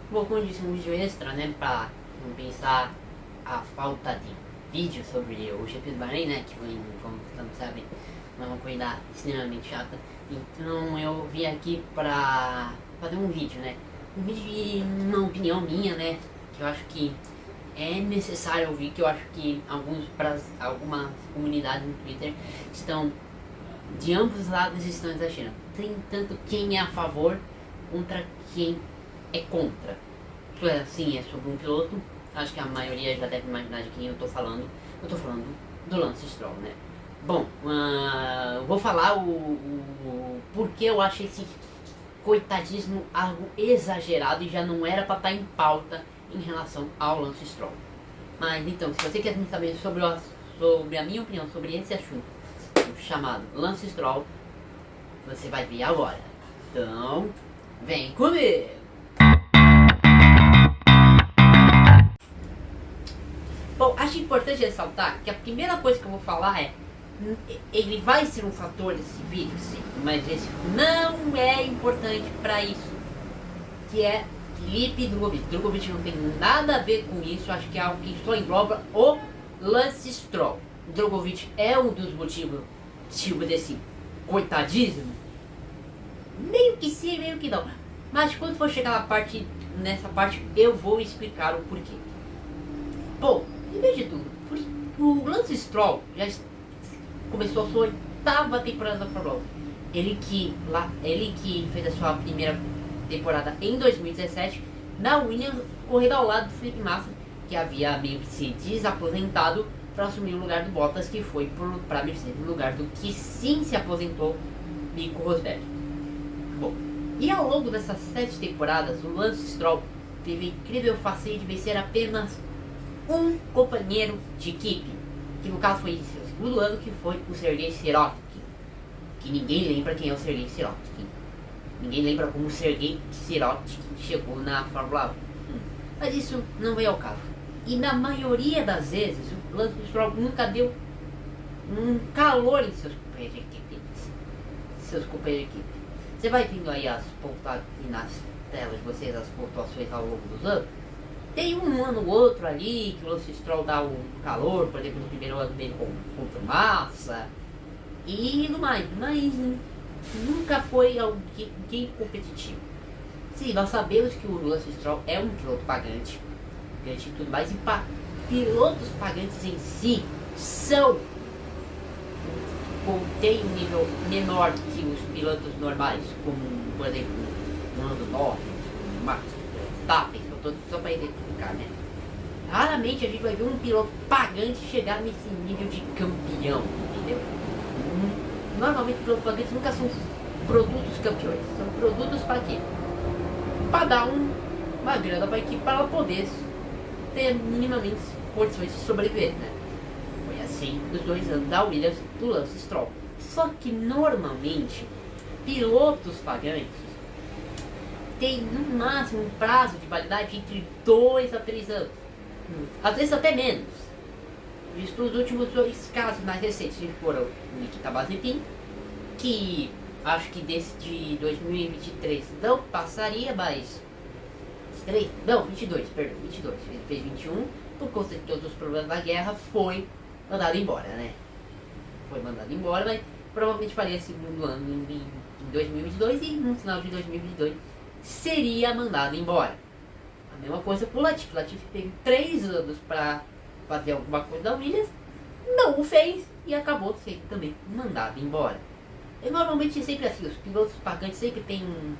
Bom, como eu disse, um vídeo extra, né, pra compensar a falta de vídeo sobre o GP do Bahrein, né, que foi, como todos sabem, uma corrida extremamente chata. Então eu vim aqui pra fazer um vídeo, né, um vídeo de uma opinião minha, né, que eu acho que é necessário ouvir, que eu acho que algumas comunidades no Twitter estão, de ambos os lados estão exagerando. Tem tanto quem é a favor contra quem é contra. Isso é assim, é sobre um piloto. Acho que a maioria já deve imaginar de quem eu tô falando. Eu tô falando do Lance Stroll, né? Bom, vou falar o porquê eu acho esse coitadismo algo exagerado e já não era pra estar em pauta em relação ao Lance Stroll. Mas então, se você quer saber sobre a minha opinião sobre esse assunto chamado Lance Stroll, você vai ver agora. Então, vem comigo! Bom, acho importante ressaltar que a primeira coisa que eu vou falar é: ele vai ser um fator desse vídeo, sim, mas esse não é importante para isso, que é Felipe Drogovic. Drogovic não tem nada a ver com isso, acho que é algo que só engloba o Lance Stroll. Drogovic é um dos motivos desse coitadismo? Meio que sim, meio que não. Mas quando for chegar nessa parte, eu vou explicar o porquê. Bom, primeiro de tudo, o Lance Stroll já começou a sua oitava temporada da Fórmula 1. Ele que fez a sua primeira temporada em 2017 na Williams, correndo ao lado do Felipe Massa, que havia meio que se desaposentado para assumir o lugar do Bottas, que foi para Mercedes, no lugar do que sim se aposentou Nico Rosberg. Bom, e ao longo dessas 7 temporadas, o Lance Stroll teve a incrível façanha de vencer apenas um companheiro de equipe, que no caso foi em seu segundo ano, que foi o Sergei Sirotkin, que ninguém lembra quem é o Sergei Sirotkin. Ninguém lembra como o Sergei Sirotkin chegou na Fórmula 1. Mas isso não veio ao caso. E na maioria das vezes, o Lance Stroll nunca deu um calor em seus companheiros de equipe. Você vai vendo aí nas telas de vocês as pontuações ao longo dos anos. Tem um ano ou outro ali que o Lance Stroll dá um calor, por exemplo, no primeiro ano dele contra o Massa e no mais, mas nunca foi alguém competitivo. Sim, nós sabemos que o Lance Stroll é um piloto pagante e tudo mais, e pilotos pagantes em si têm um nível menor que os pilotos normais, como, por exemplo, o Lando Norris, o Max Verstappen, só para identificar, né? Raramente a gente vai ver um piloto pagante chegar nesse nível de campeão, entendeu? Normalmente pilotos pagantes nunca são produtos campeões, são produtos para quê? Para dar uma grana para a equipe, para ela poder ter minimamente condições de sobreviver, né? Foi assim nos 2 anos da Williams do Lance Stroll. Só que normalmente pilotos pagantes tem no máximo um prazo de validade entre 2 a 3 anos. Às vezes até menos. Visto os últimos 2 casos mais recentes que foram o Nikita Mazepin, que acho que desse de 2023 não passaria, mas 22, ele fez 21, por conta de todos os problemas da guerra, foi mandado embora, né? Foi mandado embora, mas provavelmente faria segundo ano em 2022 e no final de 2022 seria mandado embora. A mesma coisa pro Latifi. Latifi teve 3 anos para fazer alguma coisa da Williams, não o fez e acabou sendo também mandado embora. E normalmente sempre assim, os pilotos pagantes sempre tem um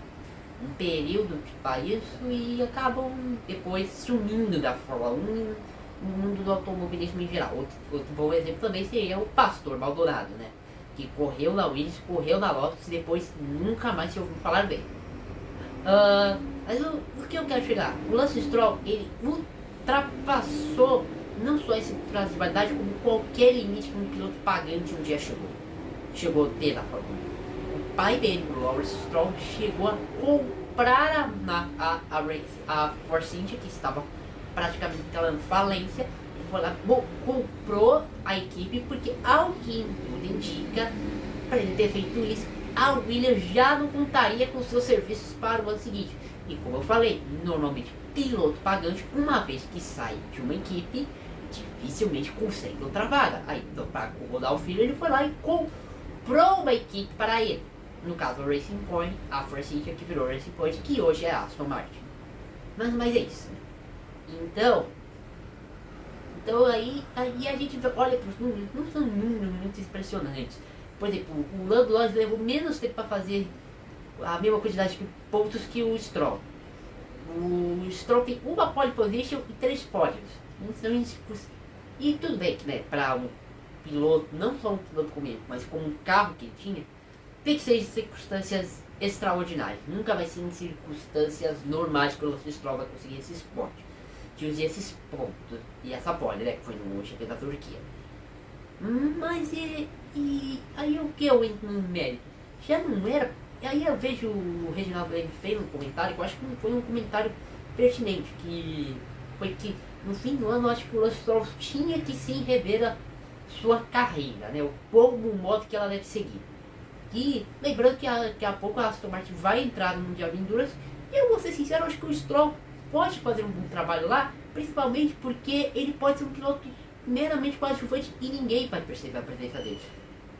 período para isso e acabam depois sumindo da Fórmula 1 no mundo do automobilismo em geral. Outro bom exemplo também seria o Pastor Maldonado, né? Que correu na Williams, correu na Lotus e depois nunca mais se ouviu falar dele. Mas o que eu quero chegar? O Lance Stroll, ele ultrapassou não só esse prazo de validade, como qualquer limite que um piloto pagante um dia chegou a ter na Fórmula 1. O pai dele, o Lawrence Stroll, chegou a comprar a Force India, que estava praticamente em falência. Ele foi lá, comprou a equipe, porque ao que tudo indica, para ele ter feito isso, a Williams já não contaria com seus serviços para o ano seguinte. E como eu falei, normalmente piloto pagante, uma vez que sai de uma equipe, dificilmente consegue outra vaga. Aí, então, para acomodar o filho, ele foi lá e comprou uma equipe para ele. No caso, o Racing Point, a Force India, que virou Racing Point, que hoje é a Aston Martin. Mas é isso. Então aí a gente olha para os números, não são números muito impressionantes. Por exemplo, o Lando Norris levou menos tempo para fazer a mesma quantidade de pontos que o Stroll. O Stroll tem uma pole position e 3 pódios. Então, e tudo bem que, né, para um piloto, não só um piloto como ele, mas com um carro que ele tinha, tem que ser em circunstâncias extraordinárias. Nunca vai ser em circunstâncias normais que o Stroll vai conseguir esses pódios. Que use esses pontos e essa pole, né, que foi no GP da Turquia. Mas aí o que eu entro no mérito? Já não era. Aí eu vejo o Reginaldo Leme fez um comentário, que eu acho que foi um comentário pertinente, que foi que no fim do ano eu acho que o Lance Stroll tinha que sim rever a sua carreira, né, como modo que ela deve seguir. E lembrando que daqui a pouco a Aston Martin vai entrar no Mundial de Endurance, e eu vou ser sincero, eu acho que o Stroll pode fazer um bom trabalho lá, principalmente porque ele pode ser um piloto meramente coadjuvante e ninguém vai perceber a presença dele.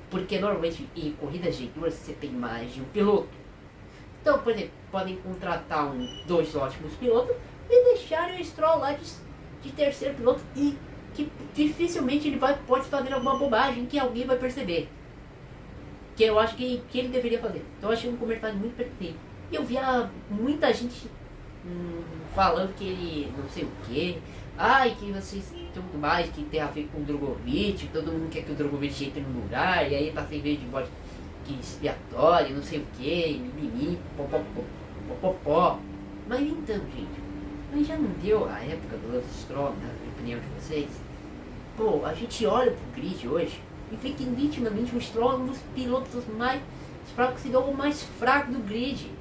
Porque normalmente em corridas de endurance você tem mais de um piloto. Então, por exemplo, podem contratar dois ótimos pilotos e deixar o Stroll lá de terceiro piloto e que dificilmente ele pode fazer alguma bobagem que alguém vai perceber. Que eu acho que ele deveria fazer. Então eu achei um comentário muito pertinente. E eu via muita gente falando que ele não sei o que, que vocês tudo mais que tem a ver com o Drogovic, todo mundo quer que o Drogovic entre no lugar, e aí tá sem vez de bode que expiatório, não sei o que, mimimi, popopó. Mas então, gente, mas já não deu a época do Lance Stroll, na opinião de vocês? Pô, a gente olha pro grid hoje e vê que nitidamente o Stroll é um dos pilotos mais fracos, se não o mais fraco do grid.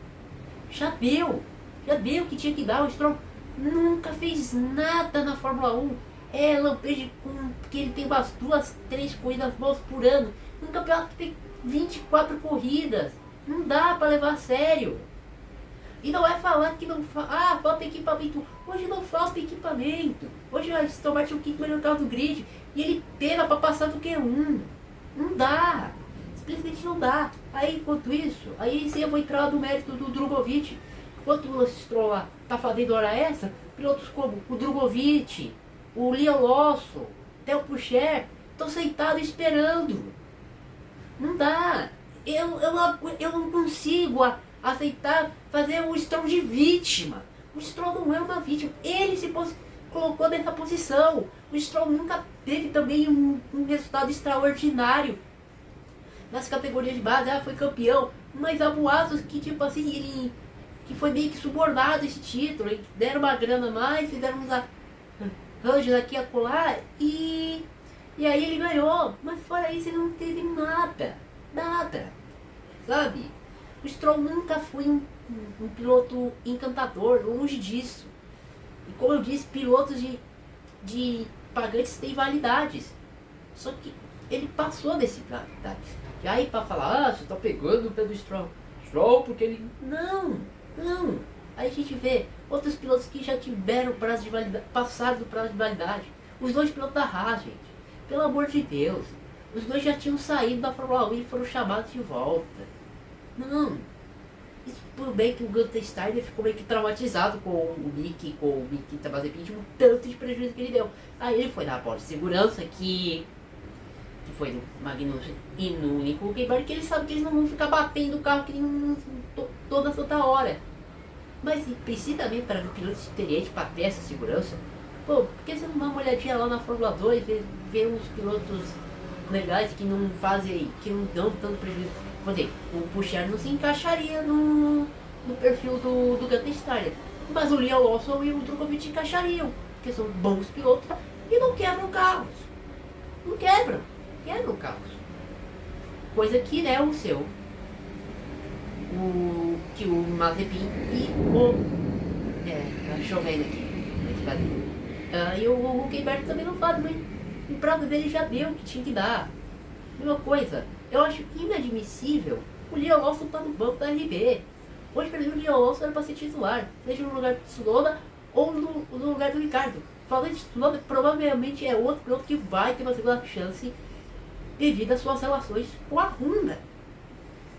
Já deu o que tinha que dar. O Stroll nunca fez nada na Fórmula 1. Lampeja porque ele tem umas 2, 3 corridas boas por ano. Um campeonato que tem 24 corridas. Não dá pra levar a sério. E não é falar que não falta equipamento. Hoje não falta equipamento. Hoje a Aston Martin é o quinto melhor carro do grid. E ele pena pra passar do Q1. Não dá. Simplesmente não dá. Aí enquanto isso, aí sim eu vou entrar no mérito do Drogovic. Enquanto o Lance Stroll lá tá fazendo hora extra, pilotos como o Drogovic, o Liam Lawson, até o Pucher, estão sentados esperando. Não dá. Eu não consigo aceitar fazer o Stroll de vítima. O Stroll não é uma vítima. Ele se colocou nessa posição. O Stroll nunca teve também um resultado extraordinário nas categorias de base. Foi campeão. Mas há boatos que, tipo assim, ele que foi meio que subornado esse título. Deram uma grana a mais, fizeram uns arranjos aqui e acolá. E aí ele ganhou. Mas fora isso ele não teve nada. Nada. Sabe? O Stroll nunca foi um piloto encantador, longe disso. E como eu disse, pilotos de pagantes têm validades. Só que ele passou desse validades. E aí pra falar, você tá pegando o pé do Stroll. Stroll porque ele... Não. Aí a gente vê outros pilotos que já tiveram prazo de validade, passaram do prazo de validade. Os dois pilotos da Haas, gente. Pelo amor de Deus. Os dois já tinham saído da Fórmula 1 e foram chamados de volta. Não. Isso tudo bem que o Gunther Steiner ficou meio que traumatizado com o Mick Mazepin, o tanto de prejuízo que ele deu. Aí ele foi dar a bola de segurança que foi no Magnussen e no Nico Huckenberg, que eles sabem que eles não vão ficar batendo o carro que toda hora. Mas precisa mesmo para o piloto experiente para ter essa segurança. Pô, por que você não dá uma olhadinha lá na Fórmula 2 e ver uns pilotos legais que não fazem, que não dão tanto prejuízo? Por exemplo, o Pucher não se encaixaria no perfil do Gunther Steiner, mas o Liam Lawson e o Drogovic encaixariam, porque são bons pilotos e não quebram carros. Não quebram carros. Coisa que, né, que o Mazepin e tá chovendo aqui. E o Huckenberg também não faz, mas o prazo dele já deu o que tinha que dar. Mesma coisa, eu acho inadmissível o Liam Lawson tá no banco da RB. Hoje, pra mim, o Leon Lawson era pra ser titular, seja no lugar do Tsunoda ou no lugar do Ricardo. Falando de Tsunoda, provavelmente é outro piloto que vai ter uma segunda chance devido às suas relações com a Honda,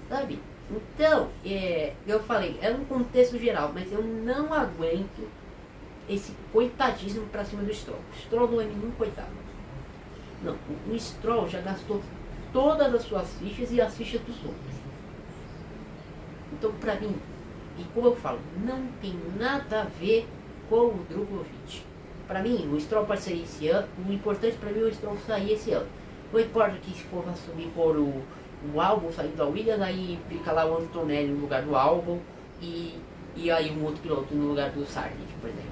sabe? Então, eu falei, é um contexto geral, mas eu não aguento esse coitadismo pra cima do Stroll. O Stroll não é nenhum coitado. Não, o Stroll já gastou todas as suas fichas e as fichas dos outros. Então, pra mim, e como eu falo, não tem nada a ver com o Drugovich. Pra mim, o Stroll pode sair esse ano. O importante pra mim é o Stroll sair esse ano. Não importa que se for assumir por o Albon saindo da Williams, aí fica lá o Antonelli no lugar do Albon e aí um outro piloto no lugar do Sargent, por exemplo.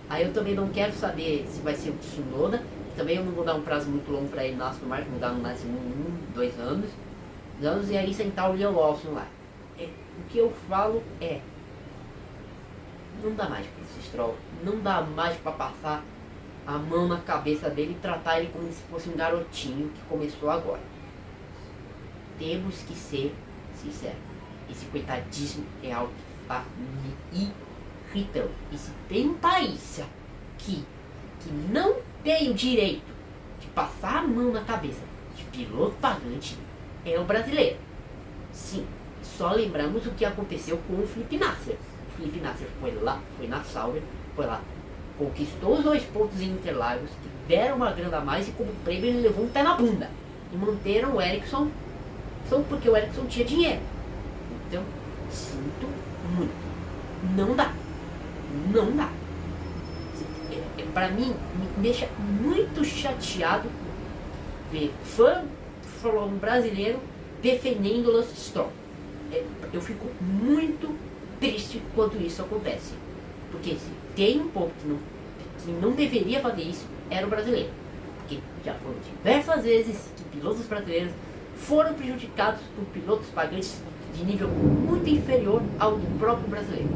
Aí eu também não quero saber se vai ser o Tsunoda. Também eu não vou dar um prazo muito longo pra ele na Aston Martin, vou dar no máximo 2 anos. E aí sentar o Leon Lawson lá. O que eu falo é, não dá mais pra esse Stroll, não dá mais pra passar a mão na cabeça dele e tratar ele como se fosse um garotinho que começou agora. Temos que ser sinceros, esse coitadismo é algo que está me irritando. E se tem um país que não tem o direito de passar a mão na cabeça de piloto pagante, é o brasileiro. Sim, só lembramos o que aconteceu com o Felipe Nasser. O Felipe Nasser foi lá, foi na Sauber, foi lá, conquistou os 2 pontos em Interlagos, que deram uma grana a mais e como prêmio ele levou um pé na bunda. E manteram o Ericsson, só porque o Ericsson tinha dinheiro. Então, sinto muito. Não dá. Não dá. Pra mim, me deixa muito chateado ver fã brasileiro defendendo o Lance Stroll. Eu fico muito triste quando isso acontece. Porque se tem um ponto que não deveria fazer isso, era o brasileiro. Porque já foram diversas vezes que pilotos brasileiros foram prejudicados por pilotos pagantes de nível muito inferior ao do próprio brasileiro.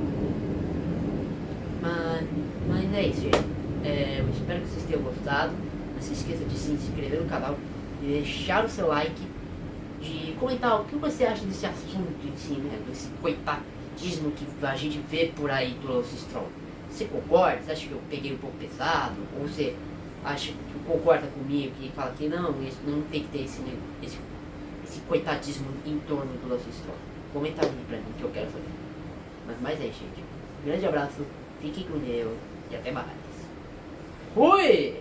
Mas é isso, gente. Eu espero que vocês tenham gostado. Não se esqueça de se inscrever no canal, de deixar o seu like, de comentar o que você acha desse assunto em si, né? Desse coitadismo que a gente vê por aí do Lance Stroll. Você concorda? Você acha que eu peguei um pouco pesado? Ou você acha que concorda comigo e fala que não tem que ter esse coitadismo em torno do Lance Stroll? Comenta aí pra mim que eu quero saber. Mas é isso, gente. Um grande abraço, fiquem com Deus e até mais. Fui!